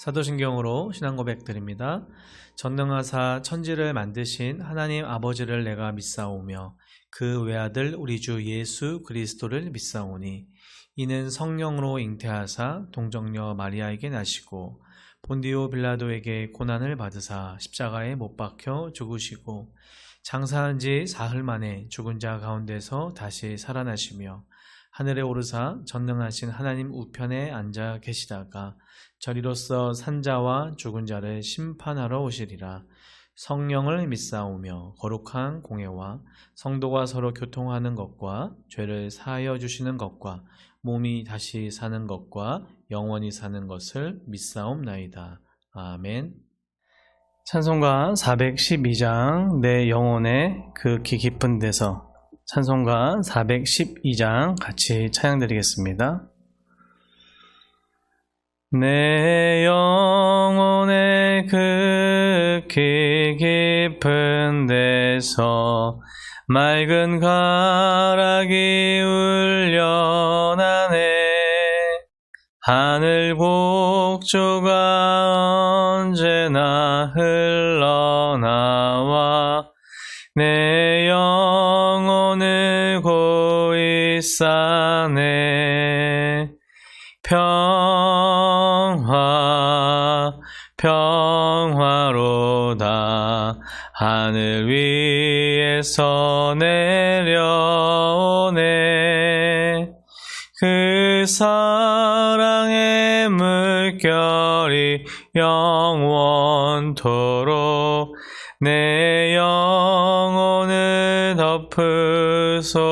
사도신경으로 신앙고백 드립니다. 전능하사 천지를 만드신 하나님 아버지를 내가 믿사오며 그 외아들 우리 주 예수 그리스도를 믿사오니 이는 성령으로 잉태하사 동정녀 마리아에게 나시고 본디오 빌라도에게 고난을 받으사 십자가에 못 박혀 죽으시고 장사한 지 사흘 만에 죽은 자 가운데서 다시 살아나시며 하늘에 오르사 전능하신 하나님 우편에 앉아 계시다가 저리로서 산자와 죽은 자를 심판하러 오시리라. 성령을 믿사오며 거룩한 공회와 성도가 서로 교통하는 것과 죄를 사하여 주시는 것과 몸이 다시 사는 것과 영원히 사는 것을 믿사옵나이다. 아멘. 찬송가 412장 내 영혼의 그 기 깊은 데서, 찬송가 412장 같이 찬양드리겠습니다. 내 영혼의 극히 깊은 데서 맑은 가락이 울려나네. 하늘 곡조가 언제나 흘러나와 내 영혼을 고이 싸네. 평화로다. 하늘 위에서 내려오네. 그 사랑의 물결이 영원토록 내 영혼을 덮으소서.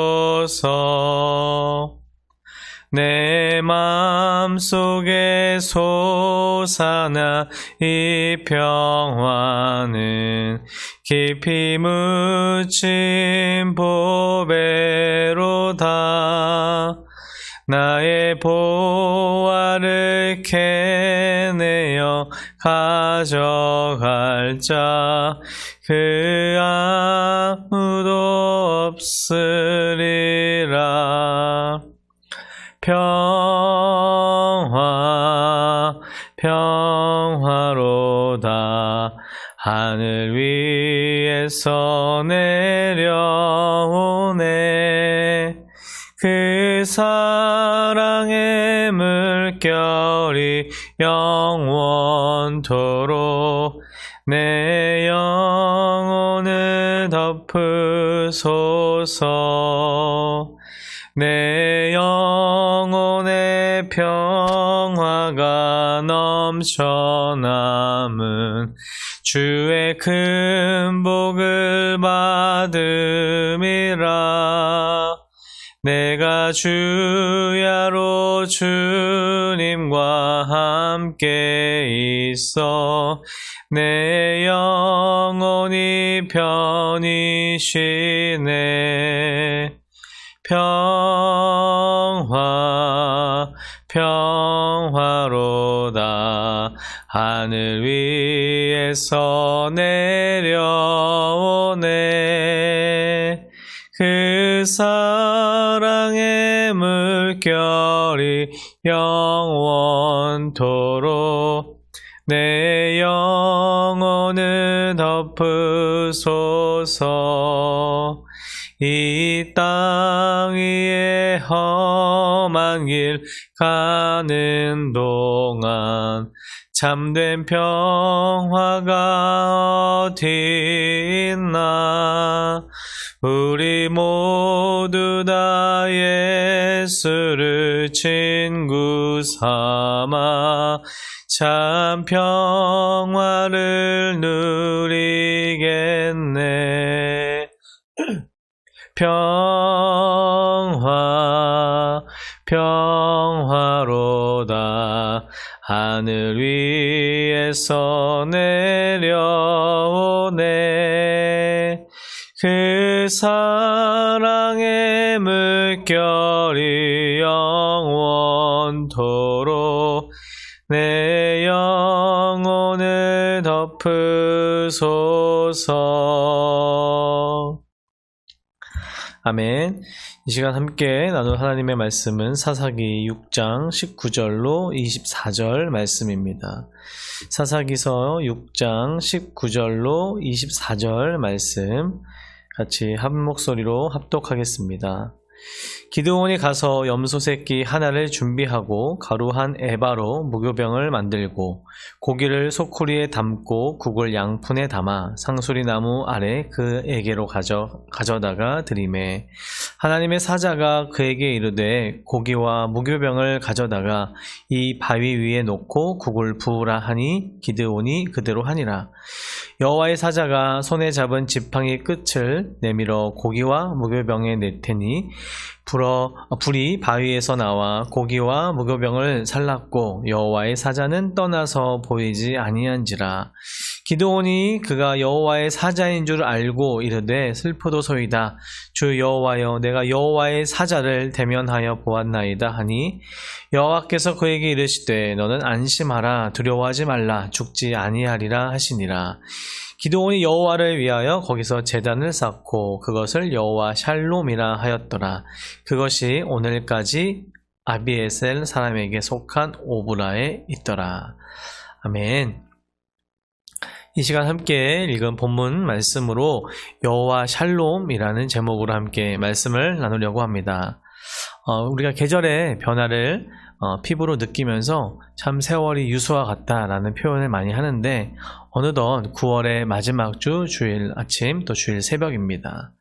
내 마음속에 솟아나 이 평화는 깊이 묻힌 보배로다. 나의 보화를 캐내어 가져갈 자 그 아무도 없으리라. 평화로다. 하늘 위에서 내려오네. 그 사랑의 물결이 영원토록 내 영혼을 덮으소서. 내 영혼의 평화가 넘쳐남은 주의 큰 복을 받음이라. 내가 주야로 주님과 함께 있어 내 영혼이 편히 쉬네. 평화로다. 하늘 위에서 내려오네. 그 사랑의 물결이 영원토록 내 영혼을 덮으소서. 이 땅 위에 험한 길 가는 동안 참된 평화가 어디 있나. 우리 모두 다 예수를 친구 삼아 참 평화를 누리겠네. 평화로다. 하늘 위에서 내려오네. 그 사랑의 물결이 영원토록 내 영혼을 덮으소서. 아멘. 이 시간 함께 나눌 하나님의 말씀은 사사기 6장 19절로 24절 말씀입니다. 사사기서 6장 19절로 24절 말씀 같이 한 목소리로 합독하겠습니다. 기드온이 가서 염소 새끼 하나를 준비하고 가루 한 에바로 무교병을 만들고 고기를 소쿠리에 담고 국을 양푼에 담아 상수리 나무 아래 그에게로 가져다가 드리매 하나님의 사자가 그에게 이르되 고기와 무교병을 가져다가 이 바위 위에 놓고 국을 부으라 하니 기드온이 그대로 하니라. 여호와의 사자가 손에 잡은 지팡이 끝을 내밀어 고기와 무교병에 냈더니 불이 바위에서 나와 고기와 무교병을 살랐고 여호와의 사자는 떠나서 보이지 아니한지라. 기드온이 그가 여호와의 사자인 줄 알고 이르되 슬프도소이다. 주 여호와여, 내가 여호와의 사자를 대면하여 보았나이다 하니 여호와께서 그에게 이르시되 너는 안심하라, 두려워하지 말라, 죽지 아니하리라 하시니라. 기드온이 여호와를 위하여 거기서 제단을 쌓고 그것을 여호와 샬롬이라 하였더라. 그것이 오늘까지 아비에셀 사람에게 속한 오브라에 있더라. 아멘. 이 시간 함께 읽은 본문 말씀으로 여호와 샬롬이라는 제목으로 함께 말씀을 나누려고 합니다. 우리가 계절의 변화를 피부로 느끼면서 참 세월이 유수와 같다라는 표현을 많이 하는데 어느덧 9월의 마지막 주 주일 아침 또 주일 새벽입니다.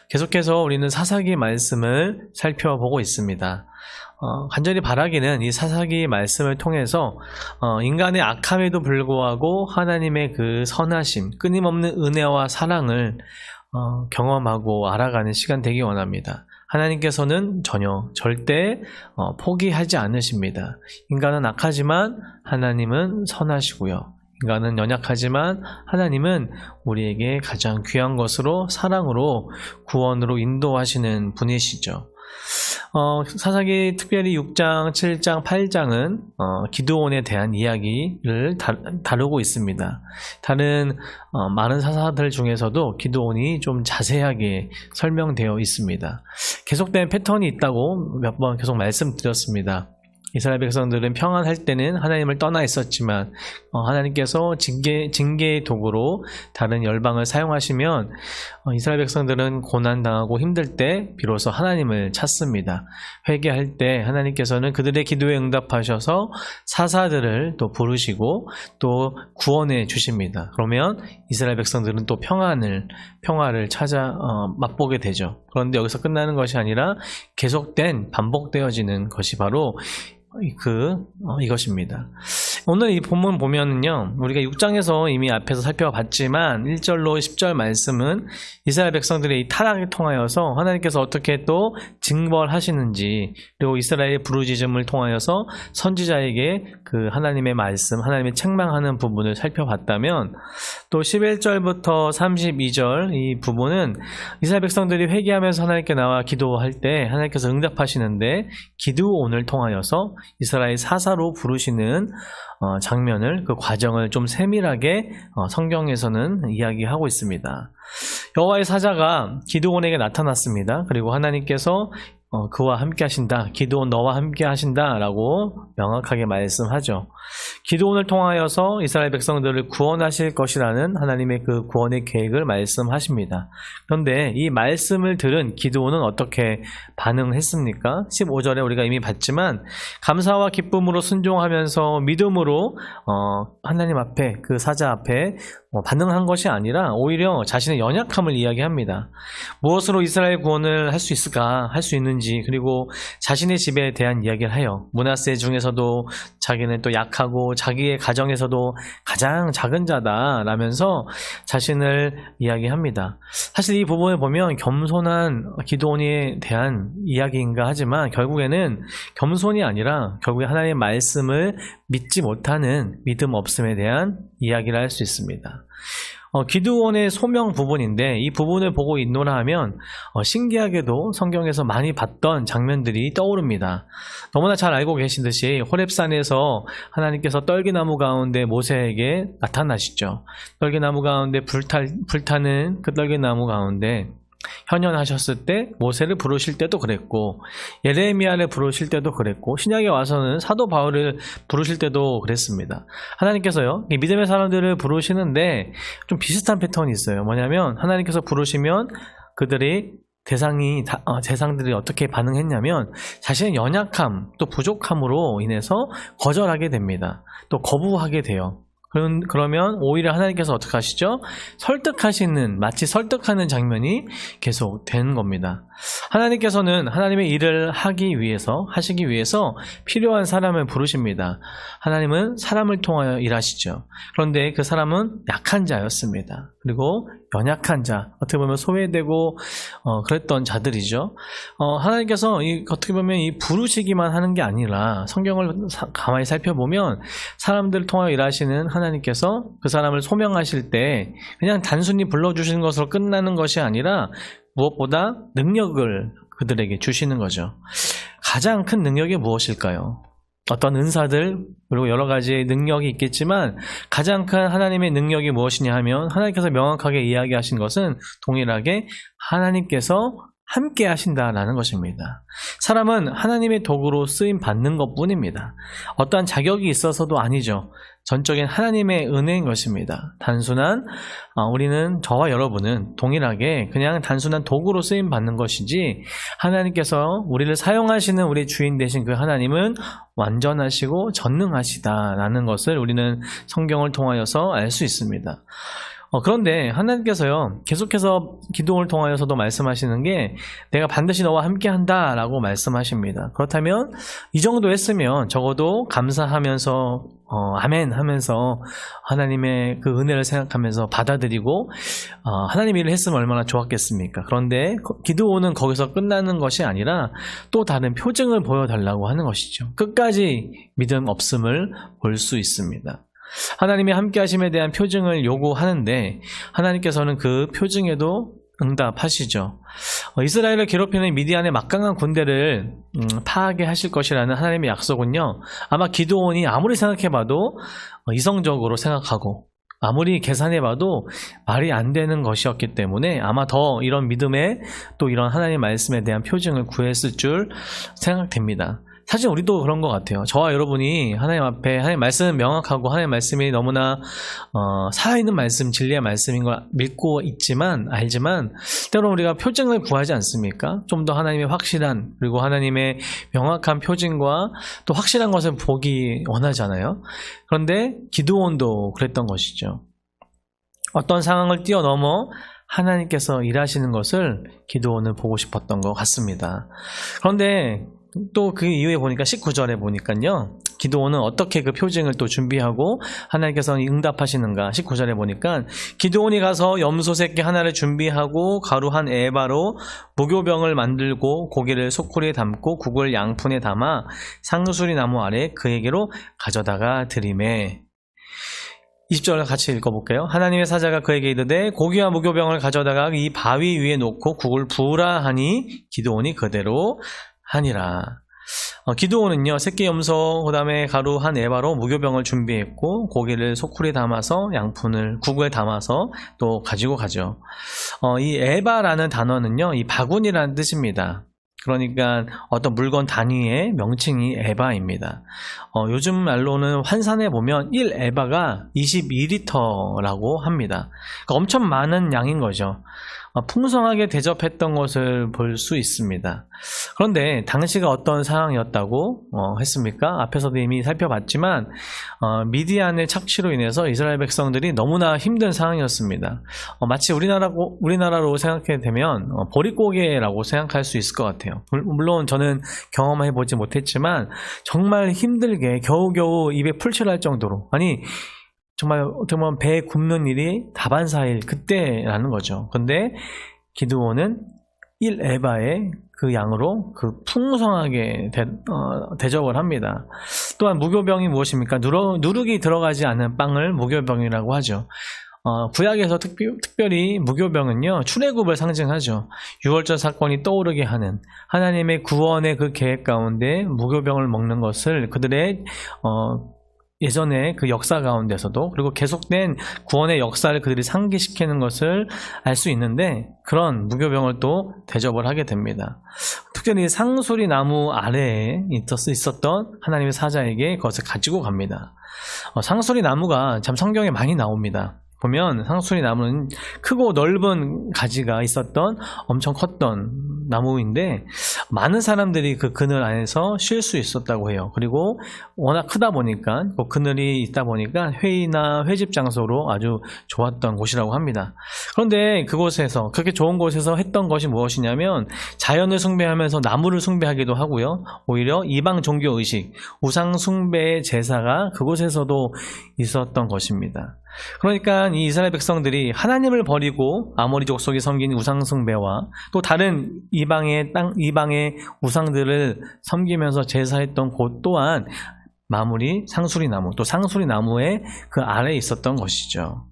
계속해서 우리는 사사기 말씀을 살펴보고 있습니다. 간절히 바라기는 이 사사기 말씀을 통해서 인간의 악함에도 불구하고 하나님의 그 선하심, 끊임없는 은혜와 사랑을 경험하고 알아가는 시간 되기 원합니다. 하나님께서는 절대 포기하지 않으십니다. 인간은 악하지만 하나님은 선하시고요. 인간은 연약하지만 하나님은 우리에게 가장 귀한 것으로 사랑으로 구원으로 인도하시는 분이시죠. 사사기 특별히 6장, 7장, 8장은 기드온에 대한 이야기를 다루고 있습니다. 다른 많은 사사들 중에서도 기드온이 좀 자세하게 설명되어 있습니다. 계속된 패턴이 있다고 몇 번 계속 말씀드렸습니다. 이스라엘 백성들은 평안할 때는 하나님을 떠나 있었지만 하나님께서 징계의 도구로 다른 열방을 사용하시면 이스라엘 백성들은 고난당하고 힘들 때 비로소 하나님을 찾습니다. 회개할 때 하나님께서는 그들의 기도에 응답하셔서 사사들을 또 부르시고 또 구원해 주십니다. 그러면 이스라엘 백성들은 또 평화를 찾아 맛보게 되죠. 그런데 여기서 끝나는 것이 아니라 계속된 반복되어지는 것이 바로 이것입니다. 오늘 이 본문 보면은요, 우리가 6장에서 이미 앞에서 살펴봤지만 1절로 10절 말씀은 이스라엘 백성들의 이 타락을 통하여서 하나님께서 어떻게 또 징벌하시는지, 그리고 이스라엘의 부르짖음을 통하여서 선지자에게 그 하나님의 말씀, 하나님의 책망하는 부분을 살펴봤다면, 또 11절부터 32절 이 부분은 이스라엘 백성들이 회개하면서 하나님께 나와 기도할 때 하나님께서 응답하시는데, 기드온을 통하여서 이스라엘 사사로 부르시는 장면을, 그 과정을 좀 세밀하게 성경에서는 이야기하고 있습니다. 여호와의 사자가 기드온에게 나타났습니다. 그리고 하나님께서 그와 함께 하신다, 기드온 너와 함께 하신다 라고 명확하게 말씀하죠. 기드온을 통하여서 이스라엘 백성들을 구원하실 것이라는 하나님의 그 구원의 계획을 말씀하십니다. 그런데 이 말씀을 들은 기드온은 어떻게 반응했습니까? 15절에 우리가 이미 봤지만 감사와 기쁨으로 순종하면서 믿음으로 하나님 앞에, 그 사자 앞에 반응한 것이 아니라 오히려 자신의 연약함을 이야기합니다. 무엇으로 이스라엘 구원을 할 수 있을까, 할 수 있는지, 그리고 자신의 집에 대한 이야기를 해요. 므낫세 중에서도 자기는 또 약하고 자기의 가정에서도 가장 작은 자다 라면서 자신을 이야기합니다. 사실 이 부분을 보면 겸손한 기드온에 대한 이야기인가 하지만 결국에는 겸손이 아니라 결국에 하나님의 말씀을 믿지 못하는 믿음 없음에 대한 이야기를 할 수 있습니다. 기드온의 소명 부분인데 이 부분을 보고 있노라 하면 신기하게도 성경에서 많이 봤던 장면들이 떠오릅니다. 너무나 잘 알고 계신 듯이 호렙산에서 하나님께서 떨기나무 가운데 모세에게 나타나시죠. 떨기나무 가운데 불타는 그 떨기나무 가운데 현현하셨을 때 모세를 부르실 때도 그랬고, 예레미야를 부르실 때도 그랬고, 신약에 와서는 사도 바울을 부르실 때도 그랬습니다. 하나님께서요, 이 믿음의 사람들을 부르시는데 좀 비슷한 패턴이 있어요. 뭐냐면 하나님께서 부르시면 그들이 대상들이 어떻게 반응했냐면 자신의 연약함 또 부족함으로 인해서 거절하게 됩니다. 또 거부하게 돼요. 그러면 오히려 하나님께서 어떻게 하시죠? 마치 설득하는 장면이 계속 되는 겁니다. 하나님께서는 하나님의 일을 하시기 위해서 필요한 사람을 부르십니다. 하나님은 사람을 통하여 일하시죠. 그런데 그 사람은 약한 자였습니다. 그리고 연약한 자, 어떻게 보면 소외되고 그랬던 자들이죠. 하나님께서 어떻게 보면 이 부르시기만 하는 게 아니라 성경을 가만히 살펴보면 사람들을 통하여 일하시는 하나님께서 그 사람을 소명하실 때 그냥 단순히 불러주시는 것으로 끝나는 것이 아니라 무엇보다 능력을 그들에게 주시는 거죠. 가장 큰 능력이 무엇일까요? 어떤 은사들 그리고 여러 가지의 능력이 있겠지만 가장 큰 하나님의 능력이 무엇이냐 하면 하나님께서 명확하게 이야기하신 것은 동일하게 하나님께서 함께 하신다라는 것입니다. 사람은 하나님의 도구로 쓰임 받는 것뿐입니다. 어떠한 자격이 있어서도 아니죠. 전적인 하나님의 은혜인 것입니다. 저와 여러분은 동일하게 그냥 단순한 도구로 쓰임 받는 것이지 하나님께서 우리를 사용하시는 우리 주인 되신 그 하나님은 완전하시고 전능하시다라는 것을 우리는 성경을 통하여서 알 수 있습니다. 그런데 하나님께서요, 계속해서 기도를 통하여서도 말씀하시는 게 내가 반드시 너와 함께 한다 라고 말씀하십니다. 그렇다면 이 정도 했으면 적어도 감사하면서 아멘 하면서 하나님의 그 은혜를 생각하면서 받아들이고 하나님 일을 했으면 얼마나 좋았겠습니까? 그런데 기도는 거기서 끝나는 것이 아니라 또 다른 표징을 보여달라고 하는 것이죠. 끝까지 믿음 없음을 볼 수 있습니다. 하나님이 함께 하심에 대한 표징을 요구하는데 하나님께서는 그 표징에도 응답하시죠. 이스라엘을 괴롭히는 미디안의 막강한 군대를 파괴하실 것이라는 하나님의 약속은요, 아마 기드온이 아무리 생각해봐도 이성적으로 생각하고 아무리 계산해봐도 말이 안 되는 것이었기 때문에 아마 더 이런 믿음에 또 이런 하나님의 말씀에 대한 표징을 구했을 줄 생각됩니다. 사실 우리도 그런 것 같아요. 저와 여러분이 하나님 앞에 하나님 말씀은 명확하고 하나님 말씀이 너무나 살아있는 말씀, 진리의 말씀인 걸 믿고 알지만 때로는 우리가 표징을 구하지 않습니까? 좀 더 하나님의 확실한 그리고 하나님의 명확한 표징과 또 확실한 것을 보기 원하잖아요. 그런데 기드온도 그랬던 것이죠. 어떤 상황을 뛰어넘어 하나님께서 일하시는 것을 기드온은 보고 싶었던 것 같습니다. 그런데 또 그 이후에 보니까 19절에 보니까요, 기드온은 어떻게 그 표징을 또 준비하고 하나님께서 응답하시는가. 19절에 보니까 기드온이 가서 염소 새끼 하나를 준비하고 가루 한 에바로 무교병을 만들고 고기를 소쿠리에 담고 국을 양푼에 담아 상수리 나무 아래 그에게로 가져다가 드리매. 20절을 같이 읽어볼게요. 하나님의 사자가 그에게 이르되 고기와 무교병을 가져다가 이 바위 위에 놓고 국을 부으라 하니 기드온이 그대로 하니라. 기드온은요, 새끼 염소 그다음에 가루 한 에바로 무교병을 준비했고 고기를 소쿠리에 담아서 양푼을 국에 담아서 또 가지고 가죠. 이 에바라는 단어는요, 이 바구니라는 뜻입니다. 그러니까 어떤 물건 단위의 명칭이 에바입니다. 요즘 말로는 환산해 보면 1에바가 22리터라고 합니다. 그러니까 엄청 많은 양인 거죠. 풍성하게 대접했던 것을 볼 수 있습니다. 그런데 당시가 어떤 상황이었다고 했습니까? 앞에서도 이미 살펴봤지만 미디안의 착취로 인해서 이스라엘 백성들이 너무나 힘든 상황이었습니다. 마치 우리나라로 생각해 되면 보릿고개라고 생각할 수 있을 것 같아요. 물론 저는 경험해보지 못했지만 정말 힘들게 겨우겨우 입에 풀칠할 정도로, 아니 정말 어떻게 보면 배 굽는 일이 다반사일 그때라는 거죠. 근데 기드온은 1에바의 그 양으로 그 풍성하게 대접을 합니다. 또한 무교병이 무엇입니까? 누룩이 들어가지 않은 빵을 무교병이라고 하죠. 구약에서 특별히 무교병은요, 출애굽을 상징하죠. 유월절 사건이 떠오르게 하는 하나님의 구원의 그 계획 가운데 무교병을 먹는 것을 그들의 예전에 그 역사 가운데서도 그리고 계속된 구원의 역사를 그들이 상기시키는 것을 알 수 있는데 그런 무교병을 또 대접을 하게 됩니다. 특별히 상수리 나무 아래에 있었던 하나님의 사자에게 그것을 가지고 갑니다. 상수리 나무가 참 성경에 많이 나옵니다. 보면 상수리 나무는 크고 넓은 가지가 있었던 엄청 컸던 나무인데 많은 사람들이 그 그늘 안에서 쉴 수 있었다고 해요. 그리고 워낙 크다 보니까 그 그늘이 있다 보니까 회의나 회집 장소로 아주 좋았던 곳이라고 합니다. 그런데 그곳에서 그렇게 좋은 곳에서 했던 것이 무엇이냐면 자연을 숭배하면서 나무를 숭배하기도 하고요. 오히려 이방 종교 의식, 우상 숭배의 제사가 그곳에서도 있었던 것입니다. 그러니까 이 이스라엘 백성들이 하나님을 버리고 아모리 족속이 섬긴 우상 숭배와 또 다른 이방의 우상들을 섬기면서 제사했던 곳 또한 마무리 상수리 나무, 또 상수리 나무의 그 아래에 있었던 것이죠.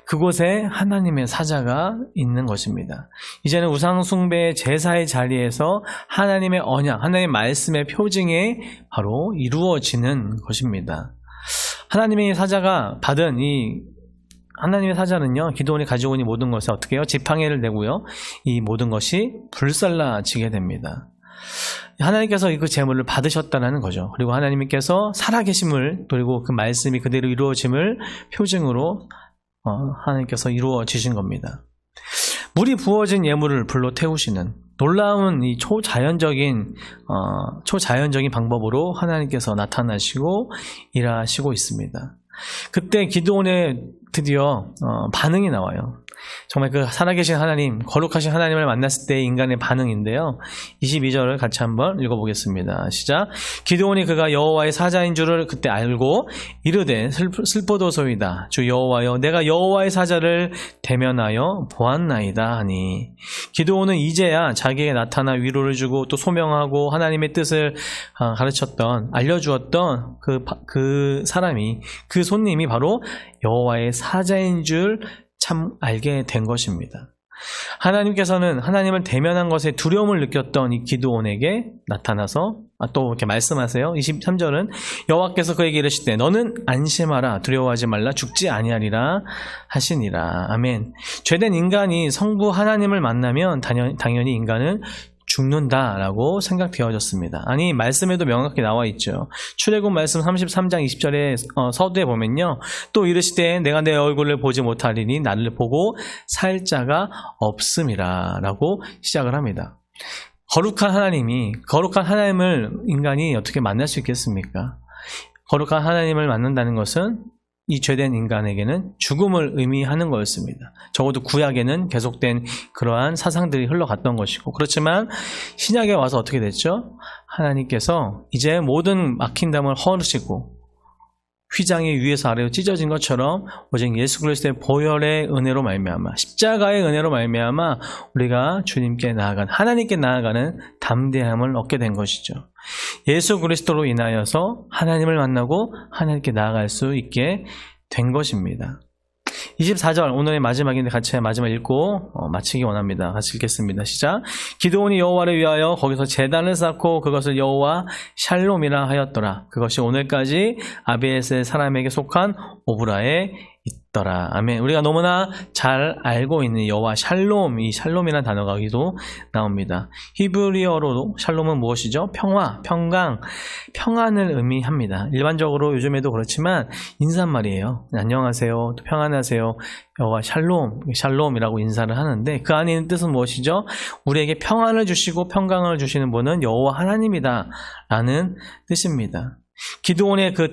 그곳에 하나님의 사자가 있는 것입니다. 이제는 우상 숭배의 제사의 자리에서 하나님의 언약, 하나님의 말씀의 표징에 바로 이루어지는 것입니다. 하나님의 사자가 받은 이 하나님의 사자는요, 기드온이 가지고 온 이 모든 것을 어떻게 해요? 지팡이를 내고요, 이 모든 것이 불살라지게 됩니다. 하나님께서 그 제물을 받으셨다는 거죠. 그리고 하나님께서 살아계심을, 그리고 그 말씀이 그대로 이루어짐을 표징으로 하나님께서 이루어지신 겁니다. 물이 부어진 예물을 불로 태우시는 놀라운 이 초자연적인 방법으로 하나님께서 나타나시고 일하시고 있습니다. 그때 기드온의 드디어 반응이 나와요. 정말 그 살아계신 하나님, 거룩하신 하나님을 만났을 때 인간의 반응인데요. 22절을 같이 한번 읽어보겠습니다. 시작. 기드온이 그가 여호와의 사자인 줄을 그때 알고 이르되 슬퍼도소이다. 주 여호와여, 내가 여호와의 사자를 대면하여 보았나이다 하니, 기드온은 이제야 자기에게 나타나 위로를 주고 또 소명하고 하나님의 뜻을 알려주었던 그 사람이, 그 손님이 바로 여호와의 사자인 줄 참 알게 된 것입니다. 하나님께서는 하나님을 대면한 것에 두려움을 느꼈던 이 기드온에게 나타나서 또 이렇게 말씀하세요. 23절은 여호와께서 그에게 이르시되 너는 안심하라, 두려워하지 말라, 죽지 아니하리라 하시니라. 아멘. 죄된 인간이 성부 하나님을 만나면 당연히 인간은 죽는다라고 생각되어졌습니다. 아니, 말씀에도 명확히 나와 있죠. 출애굽 말씀 33장 20절에 서두에 보면요, 또 이르시되 내가 내 얼굴을 보지 못하리니 나를 보고 살 자가 없음이라 라고 시작을 합니다. 거룩한 하나님을 인간이 어떻게 만날 수 있겠습니까? 거룩한 하나님을 만난다는 것은 이 죄된 인간에게는 죽음을 의미하는 거였습니다. 적어도 구약에는 계속된 그러한 사상들이 흘러갔던 것이고, 그렇지만 신약에 와서 어떻게 됐죠? 하나님께서 이제 모든 막힌 담을 헐으시고 휘장이 위에서 아래로 찢어진 것처럼 오직 예수 그리스도의 보혈의 은혜로 말미암아, 십자가의 은혜로 말미암아 우리가 주님께 나아간, 하나님께 나아가는 담대함을 얻게 된 것이죠. 예수 그리스도로 인하여서 하나님을 만나고 하나님께 나아갈 수 있게 된 것입니다. 24절, 오늘의 마지막인데 같이 마지막 읽고 마치기 원합니다. 같이 읽겠습니다. 시작. 기드온이 여호와를 위하여 거기서 제단을 쌓고 그것을 여호와 샬롬이라 하였더라. 그것이 오늘까지 아비에셀 사람에게 속한 오브라에 있더라. 아멘. 우리가 너무나 잘 알고 있는 여호와 샬롬, 이 샬롬이라는 단어가 여기도 나옵니다. 히브리어로 샬롬은 무엇이죠? 평화, 평강, 평안을 의미합니다. 일반적으로 요즘에도 그렇지만 인사말이에요. 안녕하세요, 또 평안하세요, 여호와 샬롬이라고 인사를 하는데 그 안에 있는 뜻은 무엇이죠? 우리에게 평안을 주시고 평강을 주시는 분은 여호와 하나님이다 라는 뜻입니다. 기드온의 그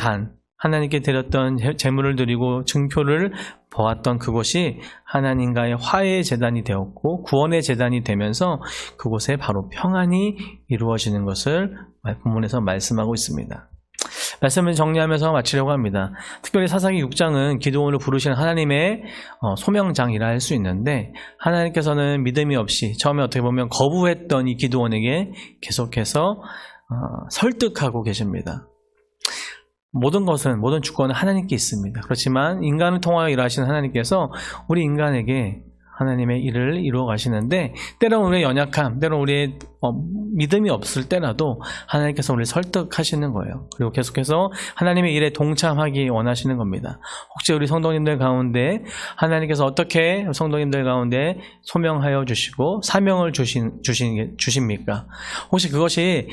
하나님께 드렸던 제물을 드리고 증표를 보았던 그곳이 하나님과의 화해의 제단이 되었고 구원의 제단이 되면서 그곳에 바로 평안이 이루어지는 것을 본문에서 말씀하고 있습니다. 말씀을 정리하면서 마치려고 합니다. 특별히 사사기 6장은 기드온을 부르시는 하나님의 소명장이라 할 수 있는데, 하나님께서는 믿음이 없이 처음에 어떻게 보면 거부했던 이 기드온에게 계속해서 설득하고 계십니다. 모든 주권은 하나님께 있습니다. 그렇지만 인간을 통하여 일하시는 하나님께서 우리 인간에게 하나님의 일을 이루어 가시는데, 때로는 우리의 연약함, 때로는 우리의 믿음이 없을 때라도 하나님께서 우리를 설득하시는 거예요. 그리고 계속해서 하나님의 일에 동참하기 원하시는 겁니다. 혹시 우리 성도님들 가운데 하나님께서 어떻게 성도님들 가운데 소명하여 주시고 사명을 주십니까? 혹시 그것이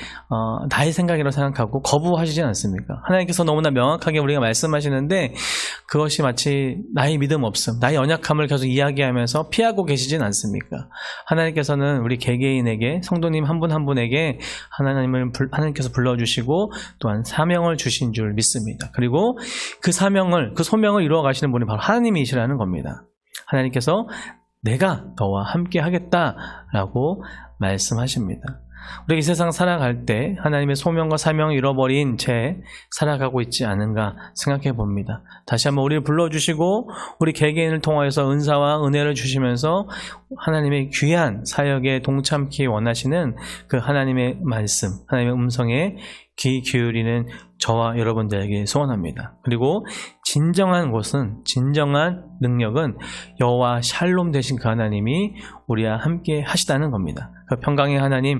나의 생각이라고 생각하고 거부하시지 않습니까? 하나님께서 너무나 명확하게 우리가 말씀하시는데 그것이 마치 나의 믿음 없음, 나의 연약함을 계속 이야기하면서 피하고 계시진 않습니까? 하나님께서는 우리 개개인에게, 성도님 한 분 한 분에게 하나님께서 불러주시고 또한 사명을 주신 줄 믿습니다. 그리고 그 소명을 이루어 가시는 분이 바로 하나님이시라는 겁니다. 하나님께서 내가 너와 함께 하겠다라고 말씀하십니다. 우리가 이 세상 살아갈 때 하나님의 소명과 사명을 잃어버린 채 살아가고 있지 않은가 생각해 봅니다. 다시 한번 우리를 불러주시고 우리 개개인을 통하여서 은사와 은혜를 주시면서 하나님의 귀한 사역에 동참케 원하시는 그 하나님의 말씀, 하나님의 음성에 귀 기울이는 저와 여러분들에게 소원합니다. 그리고 진정한 능력은 여호와 샬롬 되신 그 하나님이 우리와 함께 하시다는 겁니다. 그 평강의 하나님,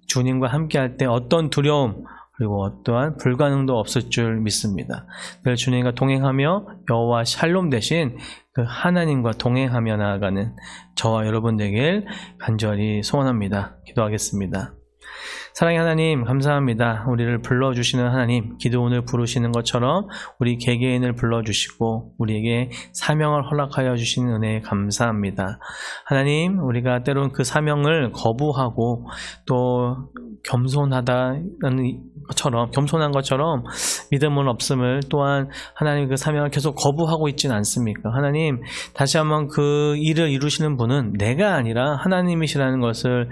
주님과 함께 할 때 어떤 두려움 그리고 어떠한 불가능도 없을 줄 믿습니다. 늘 주님과 동행하며 여호와 샬롬 되신 그 하나님과 동행하며 나아가는 저와 여러분 되길 간절히 소원합니다. 기도하겠습니다. 사랑의 하나님, 감사합니다. 우리를 불러주시는 하나님, 기도원을 부르시는 것처럼 우리 개개인을 불러주시고 우리에게 사명을 허락하여 주시는 은혜에 감사합니다. 하나님, 우리가 때론 그 사명을 거부하고 또 겸손한 것처럼 믿음은 없음을, 또한 하나님 그 사명을 계속 거부하고 있지는 않습니까? 하나님, 다시 한번 그 일을 이루시는 분은 내가 아니라 하나님이시라는 것을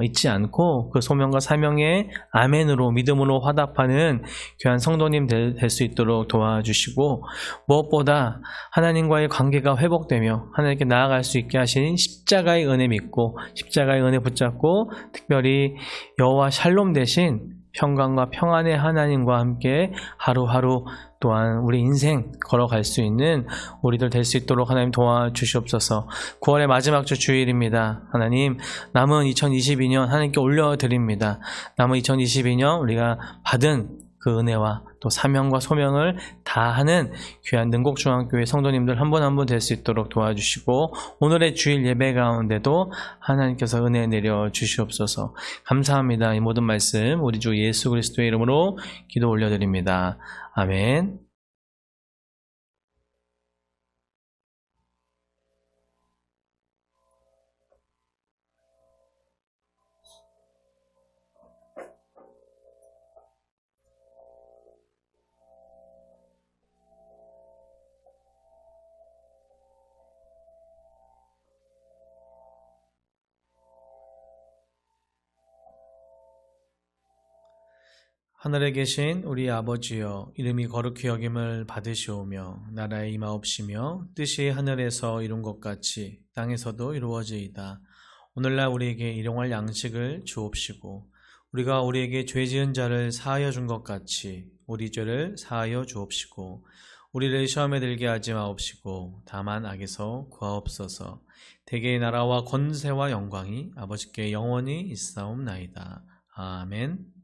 잊지 않고 그 소명과 사명에 아멘으로, 믿음으로 화답하는 귀한 성도님 될 수 있도록 도와주시고, 무엇보다 하나님과의 관계가 회복되며 하나님께 나아갈 수 있게 하신 십자가의 은혜 믿고 십자가의 은혜 붙잡고 특별히 여호와 샬롬 대신 평강과 평안의 하나님과 함께 하루하루 또한 우리 인생 걸어갈 수 있는 우리들 될 수 있도록 하나님 도와주시옵소서. 9월의 마지막 주 주일입니다. 하나님, 남은 2022년 하나님께 올려드립니다. 남은 2022년 우리가 받은 그 은혜와 또 사명과 소명을 다하는 귀한 능곡중앙교회 성도님들 한 분 한 분 될 수 있도록 도와주시고, 오늘의 주일 예배 가운데도 하나님께서 은혜 내려 주시옵소서. 감사합니다. 이 모든 말씀 우리 주 예수 그리스도의 이름으로 기도 올려드립니다. 아멘. 하늘에 계신 우리 아버지여, 이름이 거룩히 여김을 받으시오며 나라의 임하옵시며 뜻이 하늘에서 이룬 것 같이 땅에서도 이루어지이다. 오늘날 우리에게 일용할 양식을 주옵시고 우리가 우리에게 죄 지은 자를 사하여 준 것 같이 우리 죄를 사하여 주옵시고 우리를 시험에 들게 하지 마옵시고 다만 악에서 구하옵소서. 대개의 나라와 권세와 영광이 아버지께 영원히 있사옵나이다. 아멘.